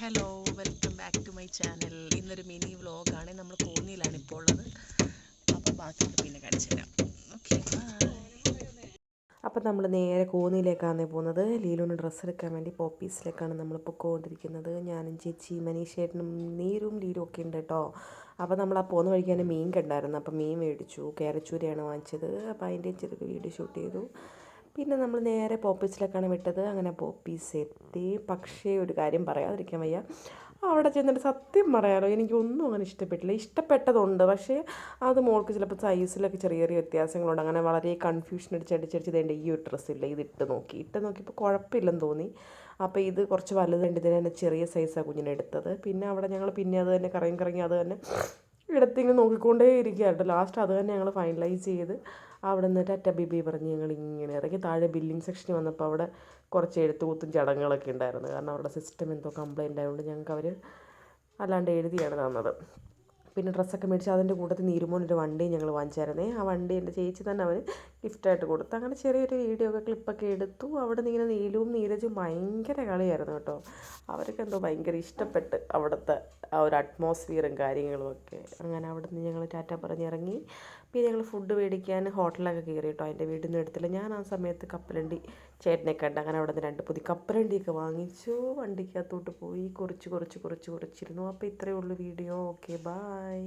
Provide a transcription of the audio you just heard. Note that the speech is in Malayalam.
Hello, welcome back to my channel. ഇന്നൊരു മിനി വ്ളോഗാണ്. നമ്മൾ കോന്നിയിലാണ് ഇപ്പോൾ ഉള്ളത്. അപ്പോൾ ബാക്കിയൊക്കെ പിന്നെ കാണിച്ചു തരാം. ഓക്കെ, അപ്പം നമ്മൾ നേരെ കോന്നിയിലേക്കാണ് പോകുന്നത്. ലീലുവിന് ഡ്രസ്സ് എടുക്കാൻ വേണ്ടി പോപ്പീസിലേക്കാണ് നമ്മൾ പോയിക്കൊണ്ടിരിക്കുന്നത്. ഞാനും ചേച്ചി മനീഷേട്ടനും നീരും ലീലും ഒക്കെ ഉണ്ട് കേട്ടോ. അപ്പോൾ നമ്മൾ ആ പോകുന്ന വഴിക്ക് തന്നെ മീൻ കണ്ടായിരുന്നു. അപ്പോൾ മീൻ മേടിച്ചു. കേരച്ചൂരയാണ് വാങ്ങിച്ചത്. അപ്പോൾ അതിൻ്റെ ചെറിയ വീഡിയോ ഷൂട്ട് ചെയ്തു. പിന്നെ നമ്മൾ നേരെ പോപ്പീസിലേക്കാണ് വിട്ടത്. അങ്ങനെ പോപ്പീസ് എത്തി. പക്ഷേ ഒരു കാര്യം പറയാതിരിക്കാൻ വയ്യ, അവിടെ ചെന്നിട്ട് സത്യം പറയാലോ എനിക്കൊന്നും അങ്ങനെ ഇഷ്ടപ്പെട്ടില്ല. ഇഷ്ടപ്പെട്ടതുണ്ട്, പക്ഷേ അത് മോൾക്ക് ചിലപ്പോൾ സൈസിലൊക്കെ ചെറിയ ചെറിയ വ്യത്യാസങ്ങളുണ്ട്. അങ്ങനെ വളരെ കൺഫ്യൂഷൻ അടിച്ചടിച്ചടിച്ച് ഇതേണ്ട ഈ ഒരു ഡ്രസ്സില്ല, ഇത് ഇട്ട് നോക്കിയപ്പോൾ കുഴപ്പമില്ലെന്ന് തോന്നി. അപ്പോൾ ഇത് കുറച്ച് വലുതുണ്ട്, ഇതിന് തന്നെ ചെറിയ സൈസാണ് കുഞ്ഞിനെ എടുത്തത്. പിന്നെ അവിടെ ഞങ്ങൾ പിന്നെ അത് തന്നെ കറങ്ങി കറങ്ങി അത് തന്നെ ഇടത്തിങ്ങനെ നോക്കിക്കൊണ്ടേ ഇരിക്കുകയായിരുന്നു. ലാസ്റ്റ് അത് തന്നെ ഞങ്ങൾ ഫൈനലൈസ് ചെയ്ത് അവിടെ നിന്ന് ടാറ്റ ബിബി പറഞ്ഞ് ഞങ്ങൾ ഇങ്ങനെ ഇറങ്ങി താഴെ ബില്ലിംഗ് സെക്ഷനിൽ വന്നപ്പോൾ അവിടെ കുറച്ച് എഴുത്തുകൂത്തും ചടങ്ങുകളൊക്കെ ഉണ്ടായിരുന്നു. കാരണം അവരുടെ സിസ്റ്റം എന്തോ കംപ്ലയിൻ്റ് ആയതുകൊണ്ട് ഞങ്ങൾക്ക് അവർ അല്ലാണ്ട് എഴുതിയാണ് തന്നത്. പിന്നെ ഡ്രസ്സൊക്കെ മേടിച്ച് അതിൻ്റെ കൂട്ടത്തിൽ നീരുമോനൊരു വണ്ടി ഞങ്ങൾ വാങ്ങിച്ചായിരുന്നേ. ആ വണ്ടി എൻ്റെ ചേച്ചി തന്നെ അവന് ഗിഫ്റ്റായിട്ട് കൊടുത്തു. അങ്ങനെ ചെറിയൊരു വീഡിയോ ഒക്കെ ക്ലിപ്പൊക്കെ എടുത്തു. അവിടെ നിന്ന് ഇങ്ങനെ നീലുവും നീരജും ഭയങ്കര കളിയായിരുന്നു കേട്ടോ. അവർക്ക് എന്തോ ഭയങ്കര ഇഷ്ടപ്പെട്ട് അവിടുത്തെ ആ ഒരു അറ്റ്മോസ്ഫിയറും കാര്യങ്ങളും ഒക്കെ. അങ്ങനെ അവിടെ നിന്ന് ഞങ്ങൾ ടാറ്റ പറഞ്ഞിറങ്ങി. പിന്നെ ഞങ്ങൾ ഫുഡ് മേടിക്കാൻ ഹോട്ടലൊക്കെ കയറി കേട്ടോ. എൻ്റെ വീട്ടിൽ നിന്ന് എടുത്തില്ല. ഞാൻ ആ സമയത്ത് കപ്പലണ്ടി ചേട്ടനെ കണ്ട് അങ്ങനെ അവിടെ നിന്ന് 2 പൊതി കപ്പലണ്ടിയൊക്കെ വാങ്ങിച്ചു. വണ്ടിക്കകത്തോട്ട് പോയി കുറച്ചിരുന്നു. അപ്പോൾ ഇത്രയേ ഉള്ളൂ വീഡിയോ. Okay, bye.